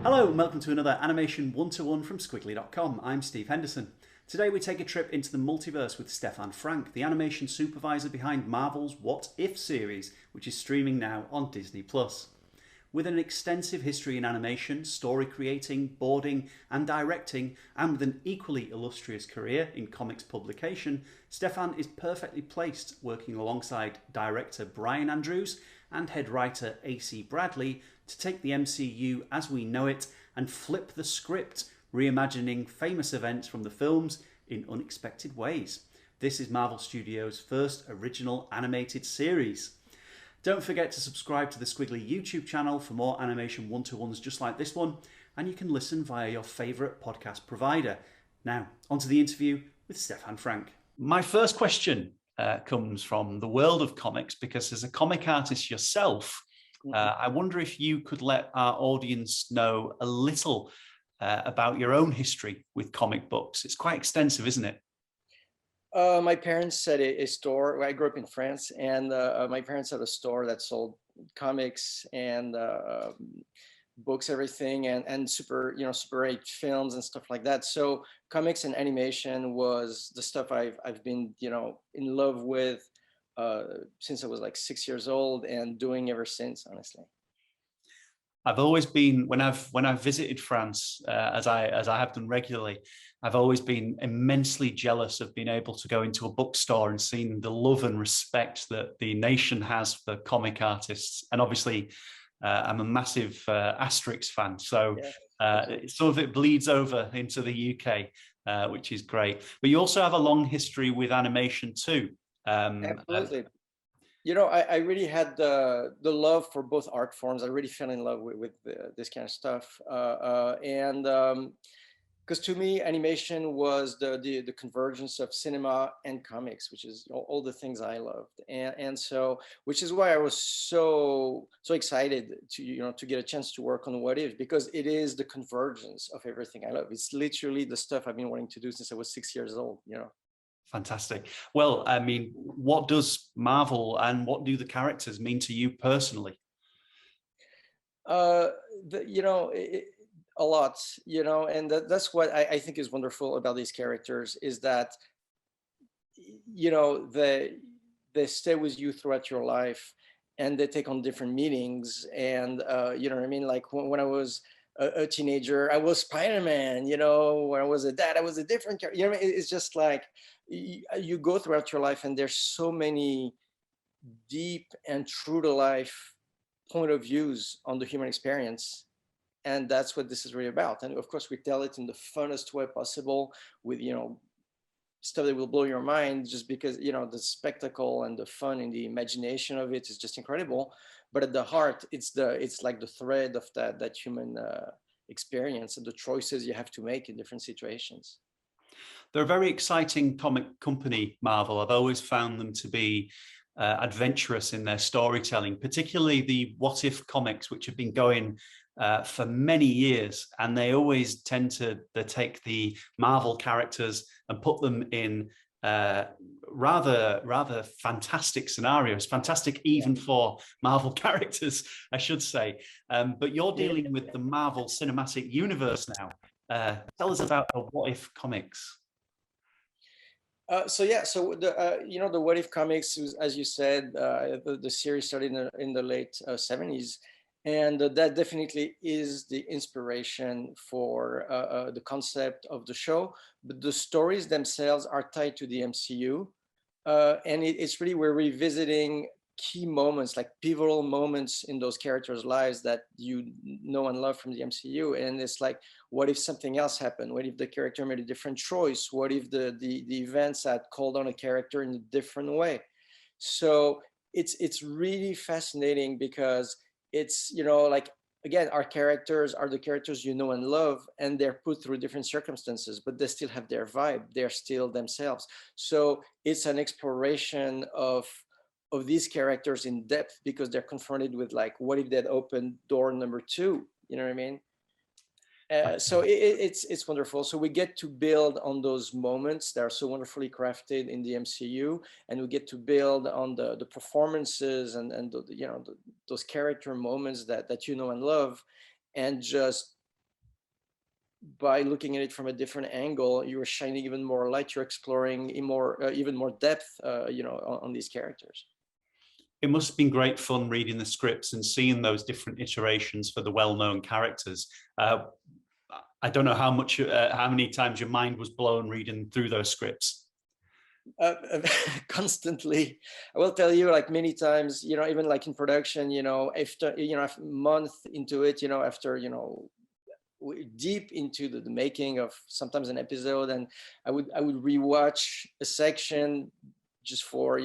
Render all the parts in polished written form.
Hello and welcome to another Animation 1-to-1 from Skwigly.com. I'm Steve Henderson. Today we take a trip into the multiverse with Stephan Franck, the animation supervisor behind Marvel's What If series, which is streaming now on Disney+. With an extensive history in animation, story creating, boarding and directing, and with an equally illustrious career in comics publication, Stephan is perfectly placed working alongside director Bryan Andrews and head writer AC Bradley to take the MCU as we know it and flip the script, reimagining famous events from the films in unexpected ways. This is Marvel Studios' first original animated series. Don't forget to subscribe to the Skwigly YouTube channel for more animation 1-to-1s just like this one, and you can listen via your favourite podcast provider. Now, onto the interview with Stephan Franck. My first question comes from the world of comics, because as a comic artist yourself, I wonder if you could let our audience know a little about your own history with comic books. It's quite extensive, isn't it? My parents had a store. I grew up in France, and my parents had a store that sold comics and books, everything, and Super 8 films and stuff like that. So comics and animation was the stuff I've been in love with since I was like 6 years old, and doing ever since, honestly. I've always been, when I've visited France, as I have done regularly, I've always been immensely jealous of being able to go into a bookstore and seeing the love and respect that the nation has for comic artists. And obviously, I'm a massive Asterix fan, so some of it bleeds over into the UK, which is great. But you also have a long history with animation too. Absolutely. I really had the love for both art forms. I really fell in love with this kind of stuff. Because to me, animation was the convergence of cinema and comics, which is all the things I loved. And so, which is why I was so excited to get a chance to work on What If, because it is the convergence of everything I love. It's literally the stuff I've been wanting to do since I was 6 years old, Fantastic. Well, I mean, what does Marvel and what do the characters mean to you personally? A lot, and that's what I think is wonderful about these characters, is that they stay with you throughout your life, and they take on different meanings. And you know what I mean? Like when I was a teenager, I was Spider-Man. When I was a dad, I was a different character. It's just like you go throughout your life, and there's so many deep and true to life point of views on the human experience. And that's what this is really about. And of course, we tell it in the funnest way possible, with stuff that will blow your mind, just because the spectacle and the fun and the imagination of it is just incredible. But at the heart, it's like the thread of that human experience, and the choices you have to make in different situations. They're a very exciting comic company, Marvel. I've always found them to be adventurous in their storytelling, particularly the What If comics, which have been going for many years, and they always tend to take the Marvel characters and put them in rather fantastic scenarios, fantastic even for Marvel characters, I should say. But you're dealing with the Marvel Cinematic Universe now. Tell us about the What If comics. So the What If comics, as you said, the series started in the late 70s, and that definitely is the inspiration for the concept of the show. But the stories themselves are tied to the MCU, and it's really, we're revisiting key moments, like pivotal moments in those characters' lives that you know and love from the MCU. And it's like, what if something else happened? What if the character made a different choice? What if the events had called on a character in a different way? So it's really fascinating, because it's, like, again, our characters are the characters you know and love, and they're put through different circumstances, but they still have their vibe. They're still themselves. So it's an exploration of these characters in depth, because they're confronted with, like, what if that opened door number 2? You know what I mean? So it's wonderful. So we get to build on those moments that are so wonderfully crafted in the MCU, and we get to build on the performances and those character moments that you know and love, and just by looking at it from a different angle, you're shining even more light. You're exploring even more depth, on these characters. It must have been great fun reading the scripts and seeing those different iterations for the well-known characters. I don't know how many times your mind was blown reading through those scripts. Constantly. I will tell you, like many times, even like in production, after a month into it, after deep into the making of sometimes an episode, and I would rewatch a section just for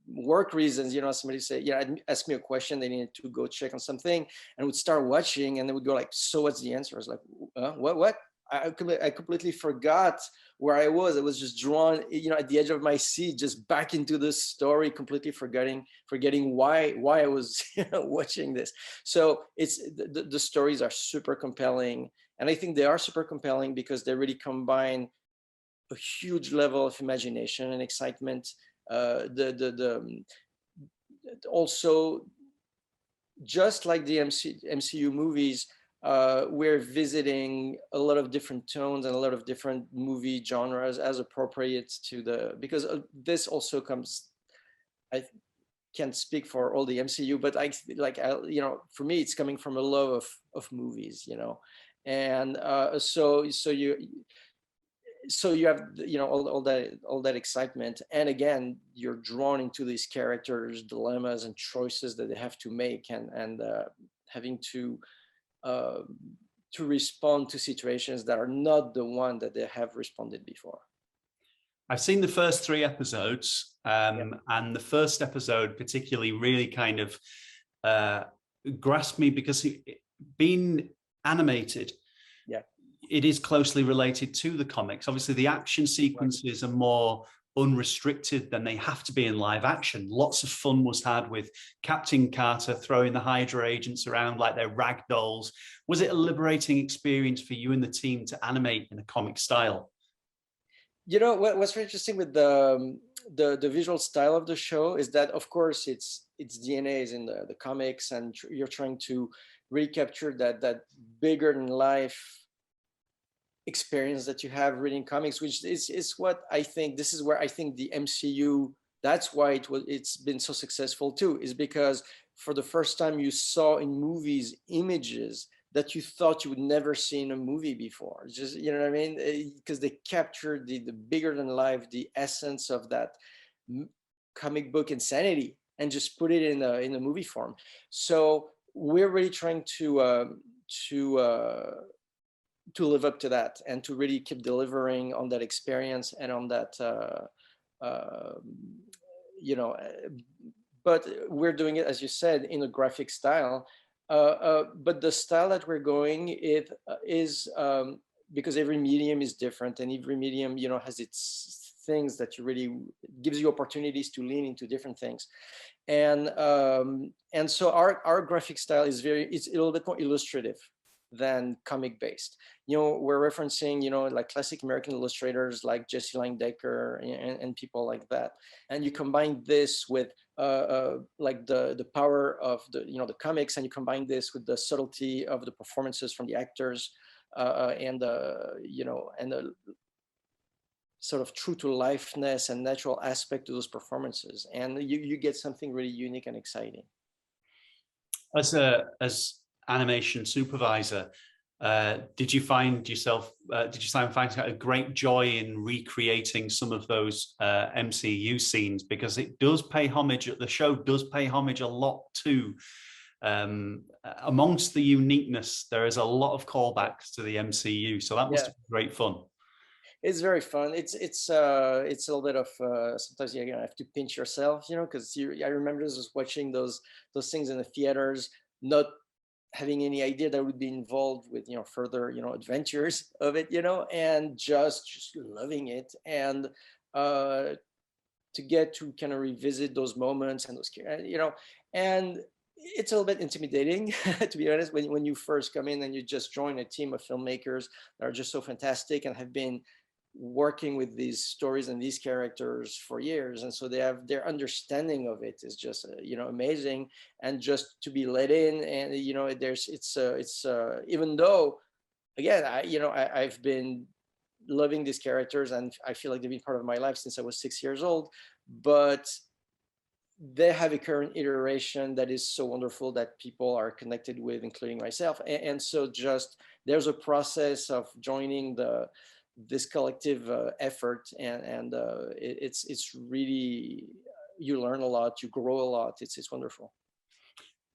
work reasons. Somebody say, ask me a question, they needed to go check on something, and would start watching, and they would go like, so what's the answer? I was like, what? I completely forgot where I was. I was just drawn, at the edge of my seat, just back into the story, completely forgetting why I was watching this. So it's the stories are super compelling, and I think they are super compelling because they really combine a huge level of imagination and excitement. Also, just like the MCU movies, we're visiting a lot of different tones and a lot of different movie genres as appropriate to because this also comes, I can't speak for all the MCU, but for me, it's coming from a love of movies, and so you have all that excitement, and again, you're drawn into these characters' dilemmas and choices that they have to make, and having to respond to situations that are not the one that they have responded before. I've seen the first 3 episodes, and the first episode particularly really kind of grasped me because being animated, it is closely related to the comics. Obviously, the action sequences are more unrestricted than they have to be in live action. Lots of fun was had with Captain Carter throwing the Hydra agents around like they're rag dolls. Was it a liberating experience for you and the team to animate in a comic style? What's very interesting with the visual style of the show is that, of course, its DNA is in the comics, and you're trying to recapture that bigger than life experience that you have reading comics, which is what I think. This is where I think the MCU, that's why it's been so successful too, is because for the first time you saw in movies images that you thought you would never see in a movie before. Just, you know what I mean? Because they captured the bigger than life, the essence of that comic book insanity, and just put it in a movie form. So we're really trying to live up to that, and to really keep delivering on that experience and on that, but we're doing it, as you said, in a graphic style. But the style that we're going is because every medium is different, and every medium, has its things that gives you opportunities to lean into different things. And so our graphic style it's a little bit more illustrative than comic based. We're referencing, like classic American illustrators like Jesse Langdecker and people like that. And you combine this with like the power of the comics, and you combine this with the subtlety of the performances from the actors, and the sort of true to lifeness and natural aspect to those performances. And you get something really unique and exciting. As animation supervisor, did you find a great joy in recreating some of those MCU scenes? Because the show does pay homage a lot to, amongst the uniqueness, there is a lot of callbacks to the MCU. So that must have been great fun. It's very fun. It's a little bit of sometimes you have to pinch yourself, because I remember just watching those things in the theaters, not having any idea that I would be involved with further adventures of it, and just loving it, and to get to kind of revisit those moments and those and it's a little bit intimidating, to be honest, when you first come in and you just join a team of filmmakers that are just so fantastic and have been working with these stories and these characters for years, and so they have their understanding of it is just amazing. And just to be let in, and there's it's even though, again, I've been loving these characters and I feel like they've been part of my life since I was 6 years old, but they have a current iteration that is so wonderful that people are connected with, including myself. And so just there's a process of joining this collective effort, and it's really, you learn a lot, you grow a lot. It's wonderful.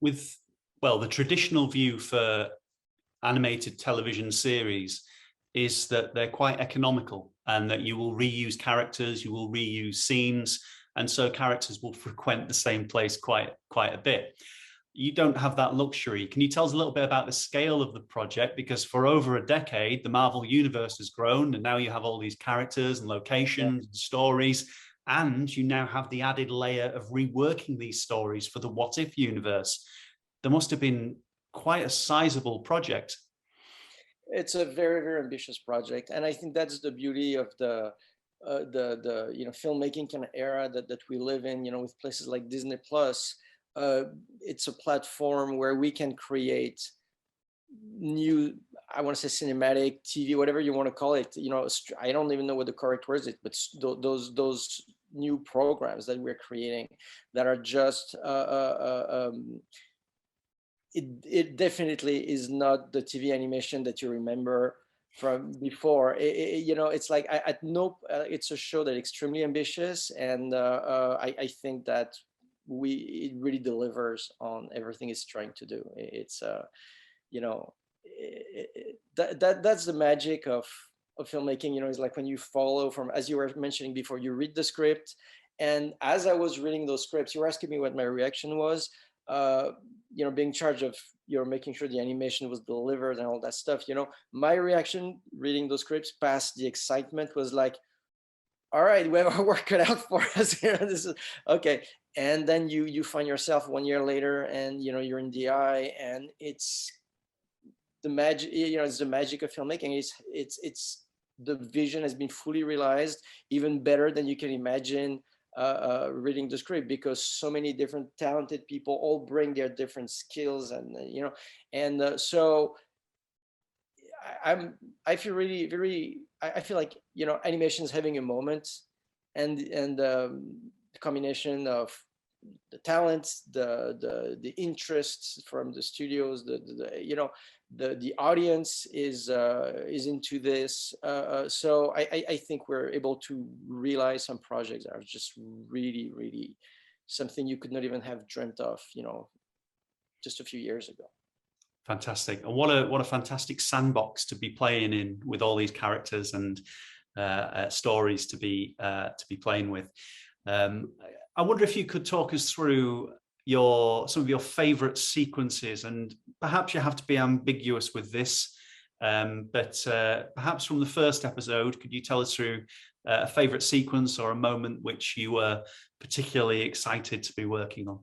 With, well, the traditional view for animated television series is that they're quite economical and that you will reuse characters, you will reuse scenes, and so characters will frequent the same place quite a bit. You don't have that luxury. Can you tell us a little bit about the scale of the project? Because for over a decade, the Marvel universe has grown, and now you have all these characters and locations and stories, and you now have the added layer of reworking these stories for the What If universe. There must have been quite a sizable project. It's a very, very ambitious project, and I think that's the beauty of the filmmaking kind of era that we live in. With places like Disney Plus, it's a platform where we can create new, I want to say cinematic TV, whatever you want to call it. I don't even know what the correct word is, but those new programs that we're creating that are just it definitely is not the TV animation that you remember from before. It's like it's a show that extremely ambitious, and I think that it really delivers on everything it's trying to do. It's that's the magic of filmmaking. It's like when you follow from, as you were mentioning before, you read the script, and as I was reading those scripts, you were asking me what my reaction was. Being in charge of making sure the animation was delivered and all that stuff. My reaction reading those scripts past the excitement was like, all right, we have our work cut out for us. This is okay. And then you find yourself 1 year later, and you're in DI, and it's the magic. It's the magic of filmmaking. It's the vision has been fully realized, even better than you can imagine reading the script, because so many different talented people all bring their different skills, and so I feel really very, I feel like animation is having a moment, and the combination of the talents, the interests from the studios, the audience is into this. So I think we're able to realize some projects that are just really, really something you could not even have dreamt of, just a few years ago. Fantastic. And what a fantastic sandbox to be playing in, with all these characters and stories to be playing with. I wonder if you could talk us through some of your favorite sequences, and perhaps you have to be ambiguous with this, but perhaps from the first episode, could you tell us through a favorite sequence or a moment which you were particularly excited to be working on?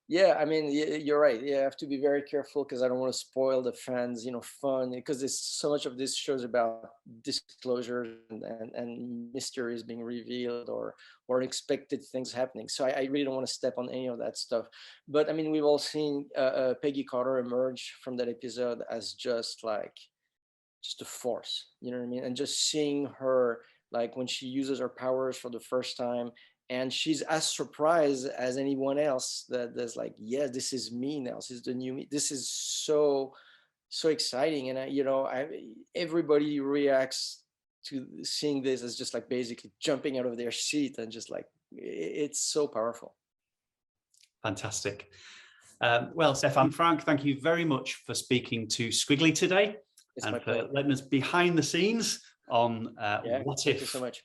Yeah, I mean, you're right. Yeah, I have to be very careful because I don't want to spoil the fans, fun, because there's so much of this shows about disclosure and mysteries being revealed, or unexpected things happening. So I really don't want to step on any of that stuff. But I mean, we've all seen Peggy Carter emerge from that episode as just a force, you know what I mean? And just seeing her, like when she uses her powers for the first time, and she's as surprised as anyone else that there's like, yeah, this is me now. This is the new me. This is so exciting. And everybody reacts to seeing this as just like basically jumping out of their seat, and just like, it's so powerful. Fantastic. Well, Stephan Franck, thank you very much for speaking to Skwigly today, and for letting us behind the scenes on What If. Thank you so much.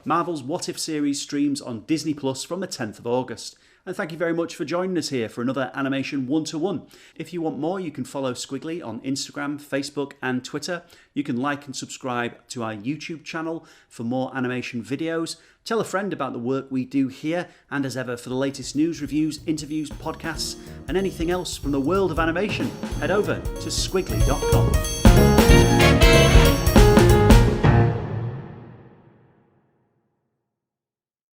Marvel's What If series streams on Disney Plus from the 10th of August. And thank you very much for joining us here for another Animation 1-to-1. If you want more, you can follow Skwigly on Instagram, Facebook and Twitter. You can like and subscribe to our YouTube channel for more animation videos. Tell a friend about the work we do here, and as ever, for the latest news, reviews, interviews, podcasts and anything else from the world of animation, head over to skwigly.com.